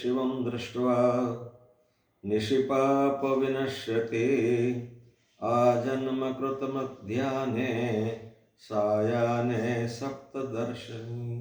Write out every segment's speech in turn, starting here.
शिवं दृष्ट्वा निशिपापविनश्यति आजन्मकृतमध्याह्ने सायाह्ने सप्तदर्शनी।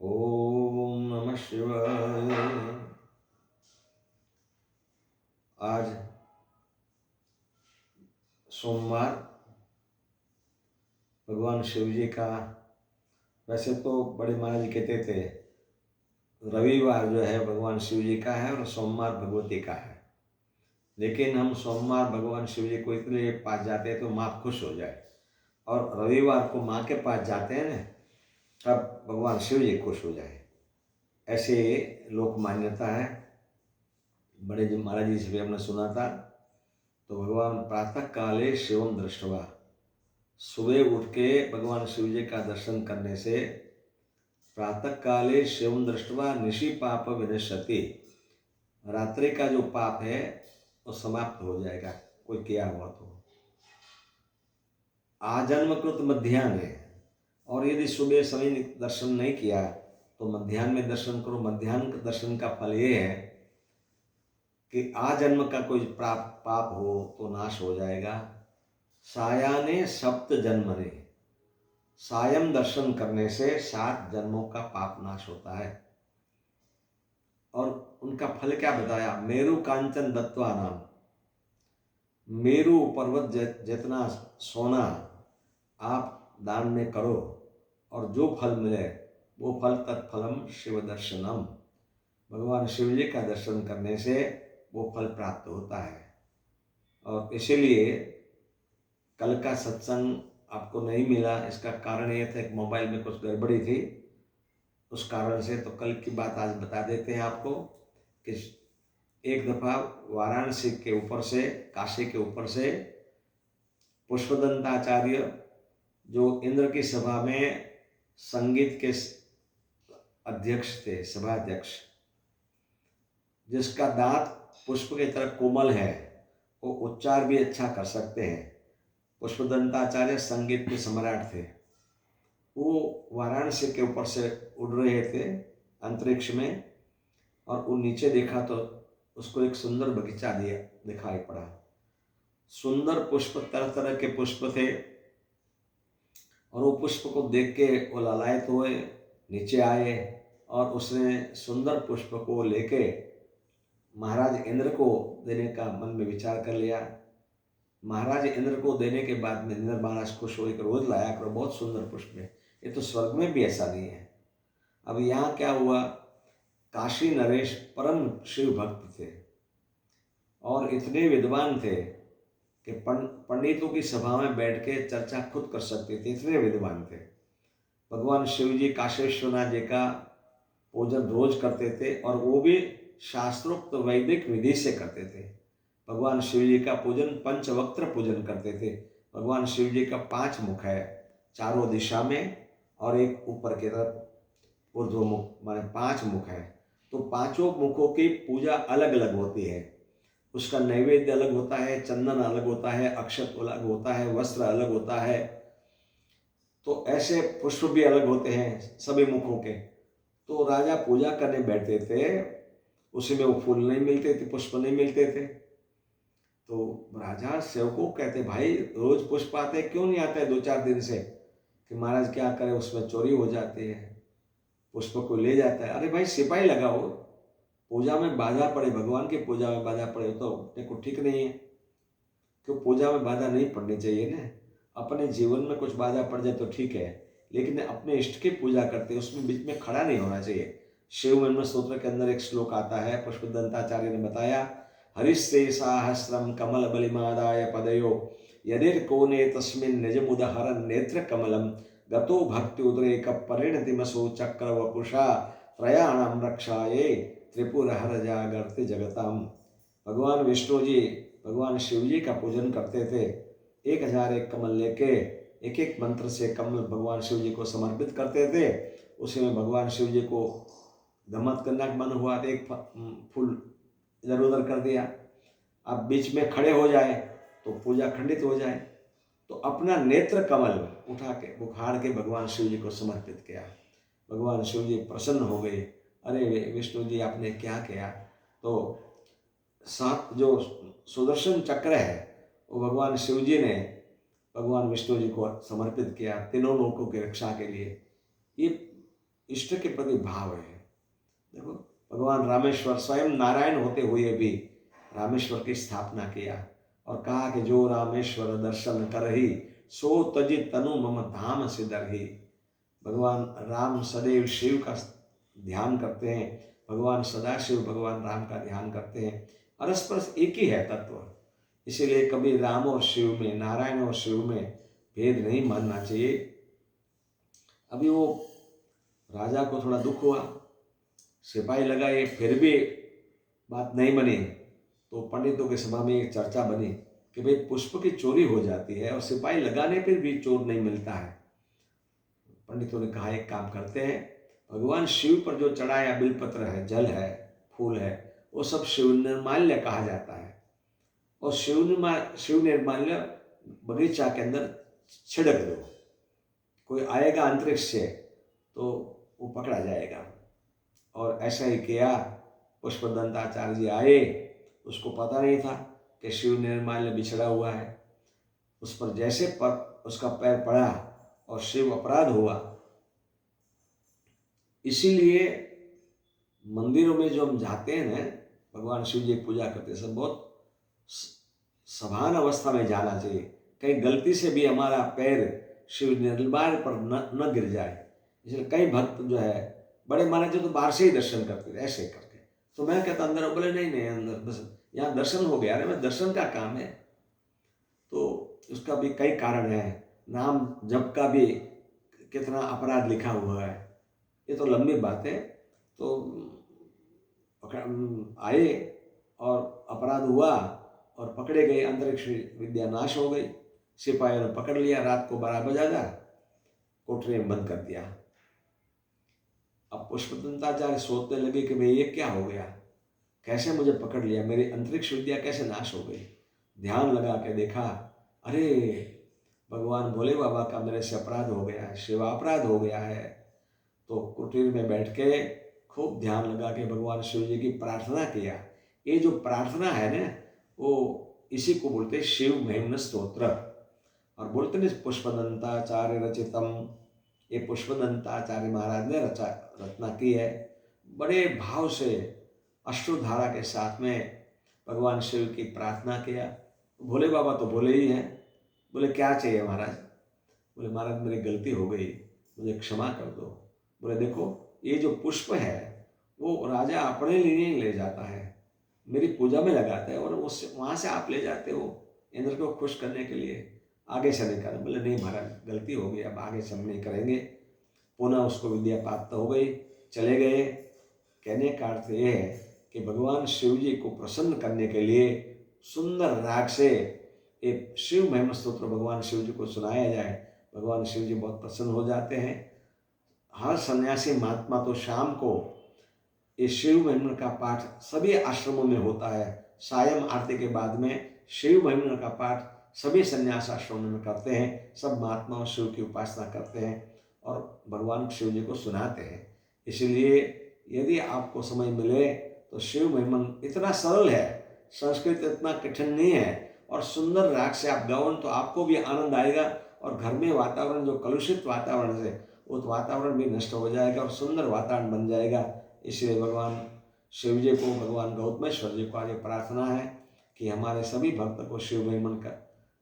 ओम नमः शिवाय। आज सोमवार भगवान शिव जी का, वैसे तो बड़े महाराज जी कहते थे रविवार जो है भगवान शिव जी का है और सोमवार भगवती का है, लेकिन हम सोमवार भगवान शिव जी को इसलिए पास जाते हैं तो माँ खुश हो जाए, और रविवार को माँ के पास जाते हैं ना तब भगवान शिव जी खुश हो जाए, ऐसे लोक मान्यता है। बड़े जी महाराज जी से भी हमने सुना था। तो भगवान प्रातः काले शिवम दृष्टवा, सुबह उठ के भगवान शिव जी का दर्शन करने से प्रातः काले शिवम दृष्टवा निशि पाप विनश्यति, रात्रि का जो पाप है वो समाप्त हो जाएगा कोई किया हुआ तो। आजन्मकृत मध्याह्न, और यदि सुबह समय दर्शन नहीं किया तो मध्याह्न में दर्शन करो। मध्याह्न दर्शन का फल ये है कि आजन्म का कोई पाप हो तो नाश हो जाएगा। सायाने सप्त जन्मने, सायं दर्शन करने से 7 जन्मों का पाप नाश होता है। और उनका फल क्या बताया, मेरु कांचन दत्वा नाम, मेरु पर्वत जितना सोना आप दान में करो और जो फल मिले वो फल तत्फलम शिव दर्शनम, भगवान शिव जी का दर्शन करने से वो फल प्राप्त होता है। और इसीलिए कल का सत्संग आपको नहीं मिला, इसका कारण ये था कि मोबाइल में कुछ गड़बड़ी थी, उस कारण से। तो कल की बात आज बता देते हैं आपको कि एक दफ़ा वाराणसी के ऊपर से, काशी के ऊपर से पुष्पदंताचार्य जो इंद्र की सभा में संगीत के अध्यक्ष थे, सभाध्यक्ष, जिसका दांत पुष्प की तरह कोमल है, वो उच्चार भी अच्छा कर सकते हैं। पुष्पदंताचार्य संगीत के सम्राट थे। वो वाराणसी के ऊपर से उड़ रहे थे अंतरिक्ष में, और वो नीचे देखा तो उसको एक सुंदर बगीचा दिखाई पड़ा। सुंदर पुष्प, तरह तरह के पुष्प थे, और वो पुष्प को देख के वो लालायित हुए, नीचे आए और उसने सुंदर पुष्प को लेके महाराज इंद्र को देने का मन में विचार कर लिया। महाराज इंद्र को देने के बाद में इंद्र महाराज खुश हो कि रोज लाया करो, बहुत सुंदर पुष्प है, ये तो स्वर्ग में भी ऐसा नहीं है। अब यहाँ क्या हुआ, काशी नरेश परम शिव भक्त थे और इतने विद्वान थे कि पंडितों की सभा में बैठ के चर्चा खुद कर सकते थे, इतने विद्वान थे। भगवान शिव जी काशेश्वरनाथ जी का पूजन रोज करते थे, और वो भी शास्त्रोक्त वैदिक विधि से करते थे। भगवान शिव जी का पूजन पंचवक्त्र पूजन करते थे। भगवान शिव जी का 5 मुख है, चारों दिशा में, और एक ऊपर की तरफ ऊर्ध्वमुख, माने 5 मुख है। तो पांचों मुखों की पूजा अलग अलग होती है, उसका नैवेद्य अलग होता है, चंदन अलग होता है, अक्षत अलग होता है, वस्त्र अलग होता है। तो ऐसे पुष्प भी अलग होते हैं सभी मुखों के। तो राजा पूजा करने बैठते थे, उसी में वो फूल नहीं मिलते थे, पुष्प नहीं मिलते थे। तो राजा सेवकों कहते, भाई रोज पुष्प आते क्यों नहीं आते 2-4 दिन से? कि महाराज क्या करें, उसमें चोरी हो जाती है, पुष्प को ले जाता है। अरे भाई सिपाही लगाओ, पूजा में बाधा पड़े, भगवान की पूजा में बाधा पड़े तो अपने को ठीक नहीं है। क्यों पूजा में बाधा नहीं पड़नी चाहिए ना। अपने जीवन में कुछ बाधा पड़ जाए तो ठीक है, लेकिन अपने इष्ट की पूजा करते हैं उसमें बीच में खड़ा नहीं होना चाहिए। शिव महिमा स्तोत्र के अंदर एक श्लोक आता है, पुष्पदंताचार्य ने बताया, हरिस्ते साहस्रम कमल बलिमादाय पदयो यदिर कोने तस्मिन् निजमुदहरन् नेत्र कमलम गतो भक्ति उद्रेक परिणतिमसो चक्र वपुषा त्रयाणाम रक्षाये त्रिपुर हर जागर्ति जगताम। भगवान विष्णु जी भगवान शिव जी का पूजन करते थे, 1001 कमल लेके एक एक मंत्र से कमल भगवान शिव जी को समर्पित करते थे। उसी में भगवान शिव जी को धमत करना का मन हुआ तो एक फूल इधर उधर कर दिया, अब बीच में खड़े हो जाए तो पूजा खंडित हो जाए। तो अपना नेत्र कमल उठा के उखाड़ के भगवान शिव जी को समर्पित किया। भगवान शिव जी प्रसन्न हो गए अरे विष्णु जी आपने क्या किया। तो 7 जो सुदर्शन चक्र है वो भगवान शिव जी ने भगवान विष्णु जी को समर्पित किया तीनों लोकों की रक्षा के लिए। ये इष्ट के प्रति भाव है। देखो भगवान रामेश्वर स्वयं नारायण होते हुए भी रामेश्वर की स्थापना किया और कहा कि जो रामेश्वर दर्शन करही सो तजि तनु मम धाम सिदरही। भगवान राम सदैव शिव का ध्यान करते हैं, भगवान सदाशिव भगवान राम का ध्यान करते हैं। परस्पर एक ही है तत्व, इसीलिए कभी राम और शिव में, नारायण और शिव में भेद नहीं मानना चाहिए। अभी वो राजा को थोड़ा दुख हुआ, सिपाही लगाए, फिर भी बात नहीं बनी, तो पंडितों की सभा में एक चर्चा बनी कि भाई पुष्प की चोरी हो जाती है और सिपाही लगाने पर भी चोर नहीं मिलता है। पंडितों ने कहा एक काम करते हैं, भगवान शिव पर जो चढ़ाया बिलपत्र है, जल है, फूल है, वो सब शिव निर्माल्य कहा जाता है और शिव निर्माल्य बगीचा के अंदर छिड़क दो। कोई आएगा अंतरिक्ष से तो वो पकड़ा जाएगा। और ऐसा ही किया। पुष्पदंताचार्य जी आए, उसको पता नहीं था कि शिव निर्माल्य बिछड़ा हुआ है। उस पर जैसे पर उसका पैर पड़ा और शिव अपराध हुआ। इसीलिए मंदिरों में जो हम जाते हैं ना, भगवान शिव जी की पूजा करते हैं, सब बहुत सभान अवस्था में जाना चाहिए। कहीं गलती से भी हमारा पैर शिव निर्माल्य पर न गिर जाए। इसलिए कई भक्त जो है बड़े महाराज जो तो बाहर से ही दर्शन करते थे ऐसे करके। तो मैं कहता अंदर, बोले नहीं नहीं अंदर बस यहाँ दर्शन हो गया। अरे मैं दर्शन का काम है। तो उसका भी कई कारण है। नाम जप का भी कितना अपराध लिखा हुआ है, ये तो लंबी बात है। तो आए और अपराध हुआ और पकड़े गए, अंतरिक्ष विद्या नाश हो गई। सिपाहियों ने पकड़ लिया, रात को 12 बजा था, कोठरी में बंद कर दिया। अब पुष्पदंताचार्य सोचने लगे कि भाई ये क्या हो गया, कैसे मुझे पकड़ लिया, मेरी अंतरिक्ष विद्या कैसे नाश हो गई। ध्यान लगा के देखा, अरे भगवान भोले बाबा का मेरे से अपराध हो गया है, शिवापराध हो गया है। तो कुटीर में बैठ के खूब ध्यान लगा के भगवान शिव जी की प्रार्थना किया। ये जो प्रार्थना है ना, वो इसी को बोलते हैं शिव महिम्न स्तोत्र। और बोलते हैं पुष्पदंताचार्य रचितम, ये पुष्पदंताचार्य महाराज ने रचना की है। बड़े भाव से अश्रुधारा के साथ में भगवान शिव की प्रार्थना किया। भोले बाबा तो भोले ही हैं। बोले क्या चाहिए महाराज। बोले महाराज मेरी गलती हो गई, मुझे क्षमा कर दो। बोले देखो ये जो पुष्प है वो राजा अपने लिए नहीं ले जाता है, मेरी पूजा में लगाता है, और उससे वहाँ से आप ले जाते हो इंद्र को खुश करने के लिए, आगे से नहीं करना। बोले नहीं महाराज गलती हो गई, अब आगे से हम नहीं करेंगे। पुनः उसको विद्या प्राप्त हो गई, चले गए। कहने का अर्थ ये है कि भगवान शिव जी को प्रसन्न करने के लिए सुंदर राग से एक शिव महिमा स्तोत्र भगवान शिव जी को सुनाया जाए, भगवान शिव जी बहुत प्रसन्न हो जाते हैं। हर सन्यासी महात्मा तो शाम को इस शिव महिमा का पाठ सभी आश्रमों में होता है। सायं आरती के बाद में शिव महिमा का पाठ सभी संन्यास आश्रमों में करते हैं। सब महात्मा शिव की उपासना करते हैं और भगवान शिव जी को सुनाते हैं। इसलिए यदि आपको समय मिले तो शिव महिमा इतना सरल है, संस्कृत इतना कठिन नहीं है, और सुंदर राग से आप गाओ तो आपको भी आनंद आएगा। और घर में वातावरण जो कलुषित वातावरण है वो वातावरण भी नष्ट हो जाएगा और सुंदर वातावरण बन जाएगा। इसलिए भगवान शिव जी को, भगवान गौतमेश्वर जी को आज प्रार्थना है कि हमारे सभी भक्त को शिव महिमा का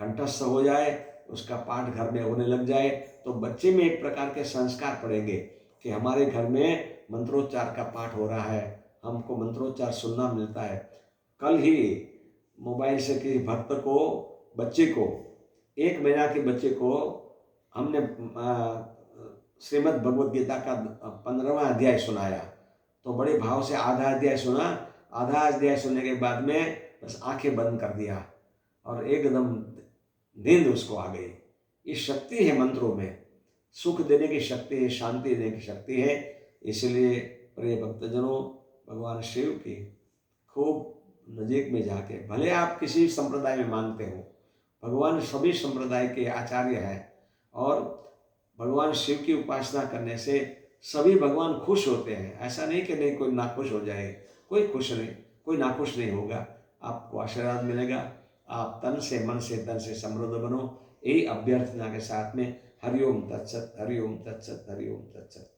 कंठस्थ हो जाए, उसका पाठ घर में होने लग जाए, तो बच्चे में एक प्रकार के संस्कार पड़ेंगे कि हमारे घर में मंत्रोच्चार का पाठ हो रहा है, हमको मंत्रोच्चार सुनना मिलता है। कल ही मोबाइल से किसी भक्त को, बच्चे को, 1 महीना के बच्चे को हमने श्रीमद् भगवद गीता का 15वां अध्याय सुनाया। तो बड़े भाव से आधा अध्याय सुना। आधा अध्याय सुनने के बाद में बस आंखें बंद कर दिया और एकदम नींद उसको आ गई। ये शक्ति है मंत्रों में, सुख देने की शक्ति है, शांति देने की शक्ति है। इसलिए प्रिय भक्तजनों, भगवान शिव की खूब नजीक में जाके, भले आप किसी संप्रदाय में मानते हो, भगवान सभी संप्रदाय के आचार्य हैं और भगवान शिव की उपासना करने से सभी भगवान खुश होते हैं, ऐसा नहीं कि नहीं कोई नाखुश हो जाए, कोई खुश नहीं, कोई नाखुश नहीं होगा। आपको आशीर्वाद मिलेगा, आप तन से मन से धन से समृद्ध बनो, यही अभ्यर्थना के साथ में हरिओम तत्सत, हरिओम तत्सत, हरिओम तत्सत।